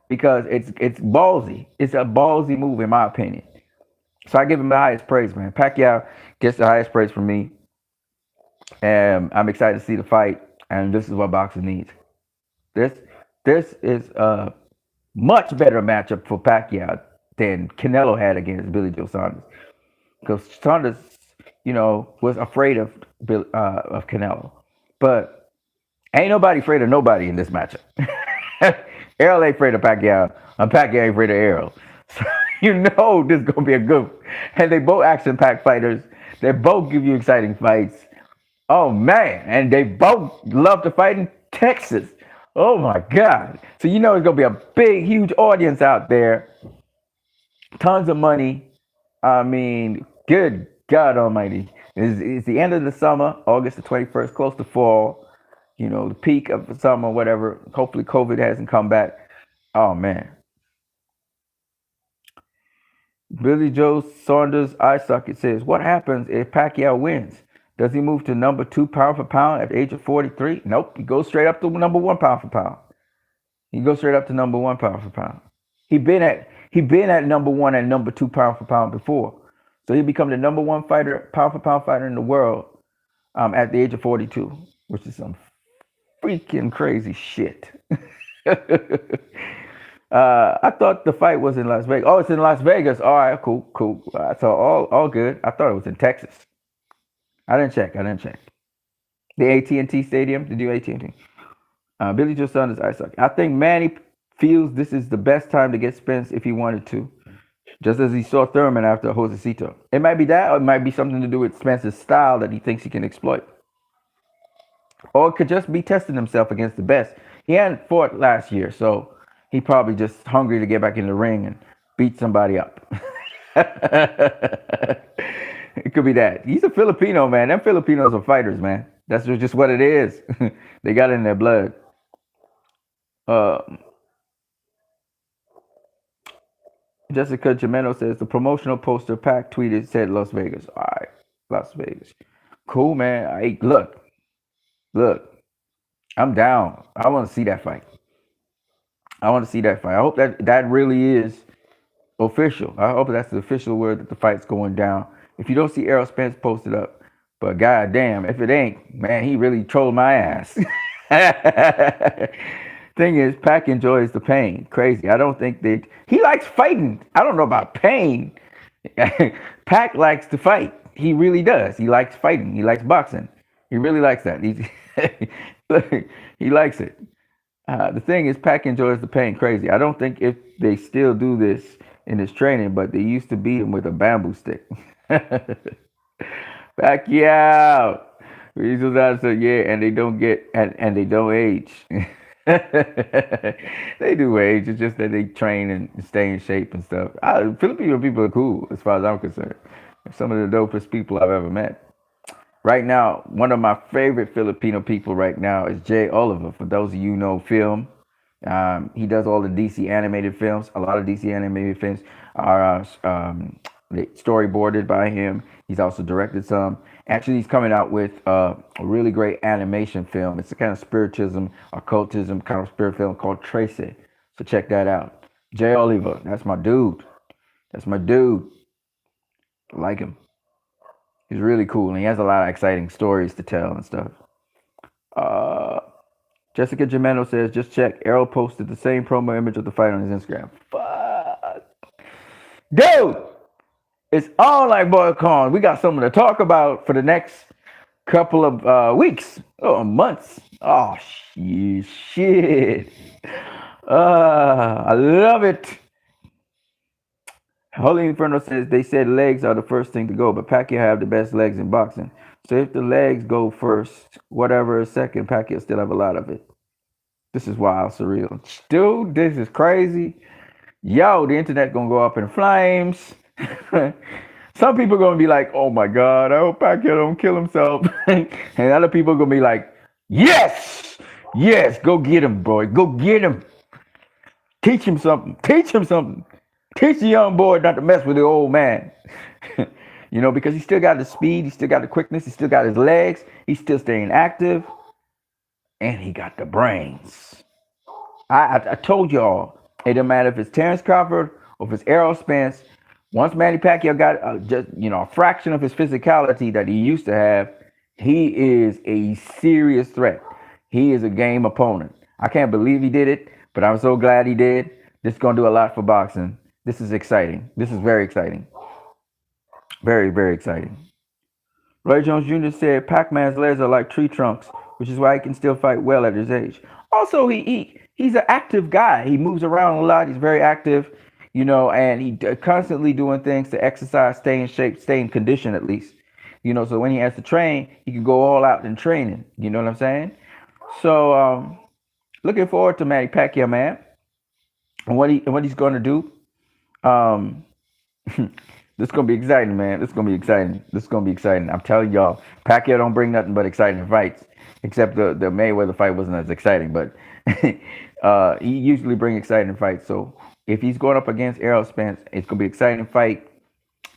because it's ballsy. It's a ballsy move, in my opinion. So I give him the highest praise, man. Pacquiao gets the highest praise from me, and I'm excited to see the fight. And this is what boxing needs. This this is a much better matchup for Pacquiao than Canelo had against Billy Joe Saunders, because Saunders, was afraid of Canelo, but ain't nobody afraid of nobody in this matchup. Errol ain't afraid of Pacquiao, and Pacquiao ain't afraid of Errol. So this is gonna be a good. And they both action-packed fighters. They both give you exciting fights. Oh man, and they both love to fight in Texas. Oh my God! So it's gonna be a big, huge audience out there. Tons of money. I mean, good God Almighty! It's the end of the summer, August the 21st, close to fall. The peak of the summer, whatever. Hopefully COVID hasn't come back. Oh, man. Billy Joe Saunders eye socket says, what happens if Pacquiao wins? Does he move to number 2 pound for pound at the age of 43? Nope. He goes straight up to number 1 pound for pound. He goes straight up to number 1 pound for pound. He been at number 1 and number 2 pound for pound before. So he become the number 1 fighter, pound for pound fighter in the world at the age of 42, which is some freaking crazy shit. I thought the fight was in Las Vegas. Oh, it's in Las Vegas. All right, cool. So all good. I thought it was in Texas. I didn't check. The AT&T Stadium, the new AT&T. Billy Joe Saunders, I suck. I think Manny feels this is the best time to get Spence if he wanted to, just as he saw Thurman after Josecito. It might be that, or it might be something to do with Spence's style that he thinks he can exploit. Or it could just be testing himself against the best. He hadn't fought last year, so he probably just hungry to get back in the ring and beat somebody up. It could be that. He's a Filipino, man. Them Filipinos are fighters, man. That's just what it is. They got it in their blood. Jessica Jimeno says the promotional poster Pac tweeted said Las Vegas. All right, Las Vegas. Cool, man. Hey, look. I'm down. I want to see that fight. I hope that really is official. I hope that's the official word that the fight's going down. If you don't see Errol Spence posted up, but goddamn, if it ain't, man, he really trolled my ass. Thing is, Pac enjoys the pain. Crazy. I don't think he likes fighting. I don't know about pain. Pac likes to fight. He really does. He likes fighting. He likes boxing. He really likes that. He likes it. The thing is, Pac enjoys the pain. Crazy. I don't think if they still do this in his training, but they used to beat him with a bamboo stick. Pacquiao. Yeah, and they don't and they don't age. They do age. It's just that they train and stay in shape and stuff. Filipino people are cool, as far as I'm concerned. Some of the dopest people I've ever met. Right now, one of my favorite Filipino people right now is Jay Oliver. For those of you who know film, he does all the DC animated films. A lot of DC animated films are storyboarded by him. He's also directed some. Actually, he's coming out with a really great animation film. It's a kind of spiritism, occultism kind of spirit film called Tracy. So check that out. Jay Oliver, that's my dude. That's my dude. I like him. He's really cool, and he has a lot of exciting stories to tell and stuff. Uh, Jessica Gemeno says, just check. Errol posted the same promo image of the fight on his Instagram. Fuck. Dude, it's all like boy Con. We got something to talk about for the next couple of weeks or months. Oh, shit. I love it. Holy Inferno says they said legs are the first thing to go, but Pacquiao have the best legs in boxing. So if the legs go first, whatever is second, Pacquiao still have a lot of it. This is wild, surreal. Dude, this is crazy. Yo, the internet gonna go up in flames. Some people gonna be like, oh my God, I hope Pacquiao don't kill himself. And other people gonna be like, yes, yes, go get him, boy. Go get him. Teach him something. Teach him something. Teach the young boy not to mess with the old man. You know, because he still got the speed, he still got the quickness, he still got his legs, he's still staying active, and he got the brains. I told y'all, it don't matter if it's Terrence Crawford or if it's Errol Spence. Once Manny Pacquiao got just a fraction of his physicality that he used to have, he is a serious threat. He is a game opponent. I can't believe he did it, but I'm so glad he did. This is gonna do a lot for boxing. This is exciting. This is very exciting. Very, very exciting. Roy Jones Jr. said Pac-Man's legs are like tree trunks, which is why he can still fight well at his age. Also, he's an active guy. He moves around a lot. He's very active, and he constantly doing things to exercise, stay in shape, stay in condition at least. So when he has to train, he can go all out in training. You know what I'm saying? So looking forward to Manny Pacquiao, man, and what he's going to do. This is gonna be exciting, man. This is gonna be exciting. This is gonna be exciting. I'm telling y'all, Pacquiao don't bring nothing but exciting fights. Except the Mayweather fight wasn't as exciting, but he usually brings exciting fights. So if he's going up against Errol Spence, it's gonna be an exciting fight,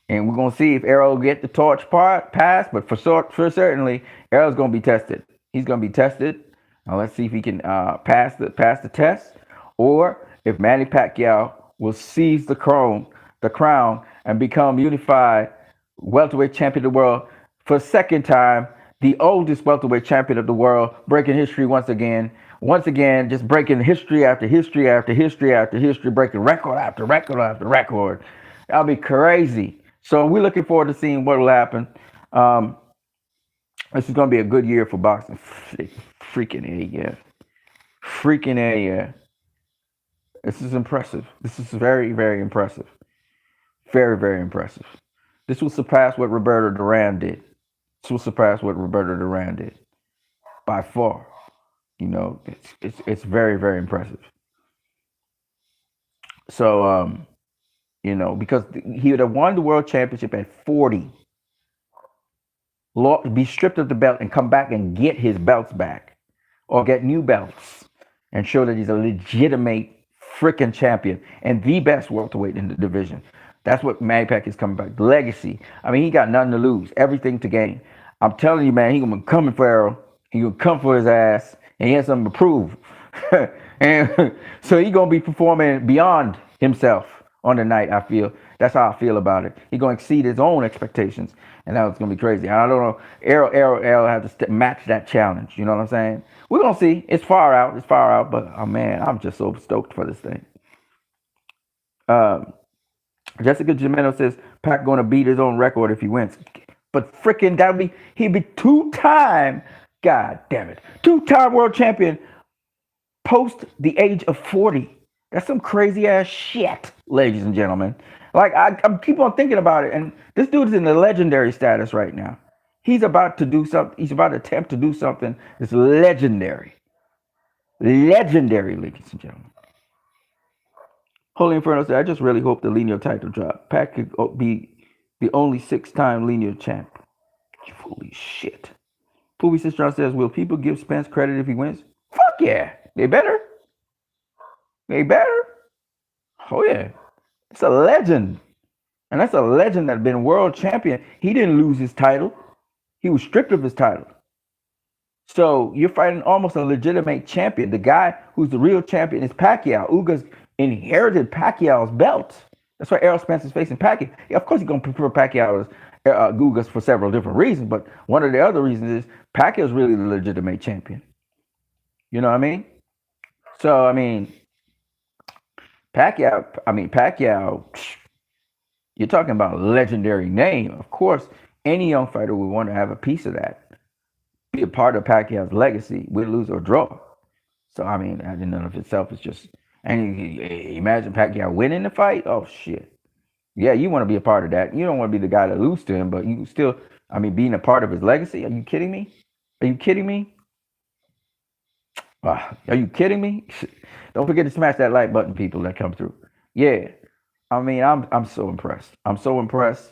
and we're gonna see if Errol get the torch passed. But for certainly, Errol's gonna be tested. He's gonna be tested. Now let's see if he can pass the test, or if Manny Pacquiao will seize the crown and become unified welterweight champion of the world for a second time, the oldest welterweight champion of the world, breaking history once again, just breaking history after history after history after history, breaking record after record after record. That'll be crazy. So we're looking forward to seeing what will happen. This is going to be a good year for boxing. Freaking A, yeah. Freaking A, yeah. This is impressive. This is very, very impressive. Very, very impressive. This will surpass what Roberto Duran did. By far. It's very, very impressive. So, because he would have won the world championship at 40, be stripped of the belt and come back and get his belts back, or get new belts, and show that he's a legitimate freaking champion and the best welterweight in the division. That's what Manny Pacquiao is coming back. Legacy. I mean, he got nothing to lose, everything to gain. I'm telling you, man, he gonna be coming for Errol. He gonna come for his ass, and he has something to prove. And so he gonna be performing beyond himself on the night. I feel that's how I feel about it. He gonna exceed his own expectations, and that's gonna be crazy. I don't know. Errol has to match that challenge. You know what I'm saying? We're gonna see. It's far out, but oh man, I'm just so stoked for this thing. Jessica Gemeno says Pac gonna beat his own record if he wins. But freaking he'd be two-time, god damn it, two-time world champion post the age of 40. That's some crazy ass shit, ladies and gentlemen. Like I keep on thinking about it, and this dude is in the legendary status right now. He's about to do something. He's about to attempt to do something that's legendary. Legendary, ladies and gentlemen. Holy Inferno said, I just really hope the lineal title drop. Pac could be the only 6-time lineal champ. Holy shit. Poovy Sister says, will people give Spence credit if he wins? Fuck yeah. They better. Oh yeah. It's a legend. And that's a legend that had been world champion. He didn't lose his title. He was stripped of his title. So you're fighting almost a legitimate champion. The guy who's the real champion is Pacquiao. Ugas inherited Pacquiao's belt. That's why Errol Spence is facing Pacquiao. Yeah, of course, he's going to prefer Pacquiao to Ugas for several different reasons. But one of the other reasons is Pacquiao's really the legitimate champion. You know what I mean? So, I mean, Pacquiao, you're talking about a legendary name. Of course, any young fighter would want to have a piece of that, be a part of Pacquiao's legacy, win, lose, or draw. So, I mean, that in and of itself is just, and imagine Pacquiao winning the fight. Oh, shit. Yeah, you want to be a part of that. You don't want to be the guy that lose to him, but you still, I mean, being a part of his legacy. Are you kidding me? Are you kidding me? Are you kidding me? Don't forget to smash that like button, people that come through. Yeah. I mean, I'm so impressed. I'm so impressed.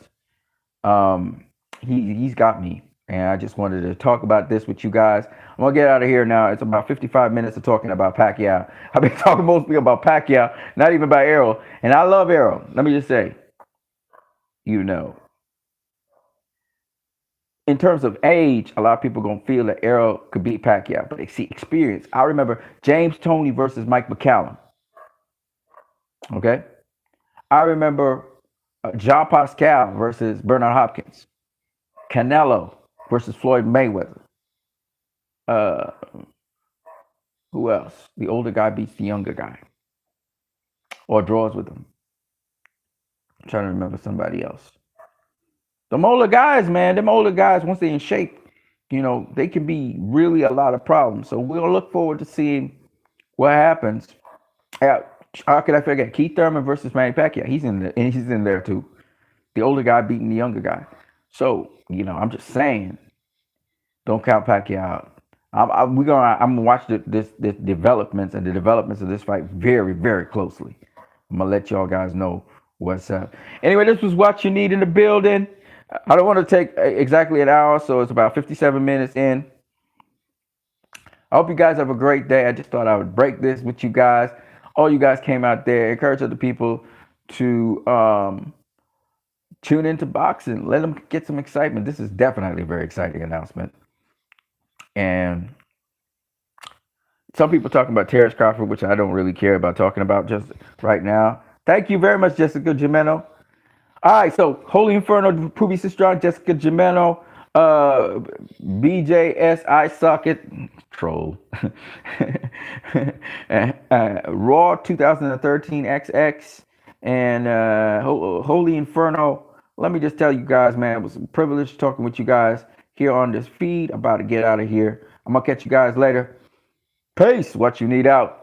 He's got me. And I just wanted to talk about this with you guys. I'm gonna get out of here now. It's about 55 minutes of talking about Pacquiao. I've been talking mostly about Pacquiao, not even about Errol. And I love Errol. Let me just say, you know, in terms of age, a lot of people are gonna feel that Errol could beat Pacquiao, but they see experience. I remember James Toney versus Mike McCallum. Okay, I remember Jean Pascal versus Bernard Hopkins, Canelo versus Floyd Mayweather. Who else? The older guy beats the younger guy, or draws with him. I'm trying to remember somebody else. Them older guys, man, once they're in shape, you know, they can be really a lot of problems. So we'll look forward to seeing what happens. How could I forget? Keith Thurman versus Manny Pacquiao. He's in there too. The older guy beating the younger guy. So, you know, I'm just saying, don't count Pacquiao out. I'm gonna watch this developments and the developments of this fight very, very closely. I'm gonna let y'all guys know what's up. Anyway, this was What You Need in the building. I don't want to take exactly an hour, so it's about 57 minutes in. I hope you guys have a great day. I just thought I would break this with you guys. All you guys came out there, encourage other people to tune into boxing. Let them get some excitement. This is definitely a very exciting announcement. And some people talking about Terrence Crawford, which I don't really care about talking about just right now. Thank you very much, Jessica Jimeno. All right, so Holy Inferno, Pubi Sistrong, Jessica Jimeno, BJS, I Suck It, troll. Raw 2013 XX, and Holy Inferno. Let me just tell you guys, man, it was a privilege talking with you guys here on this feed. I'm about to get out of here. I'm going to catch you guys later. Peace. What You Need out.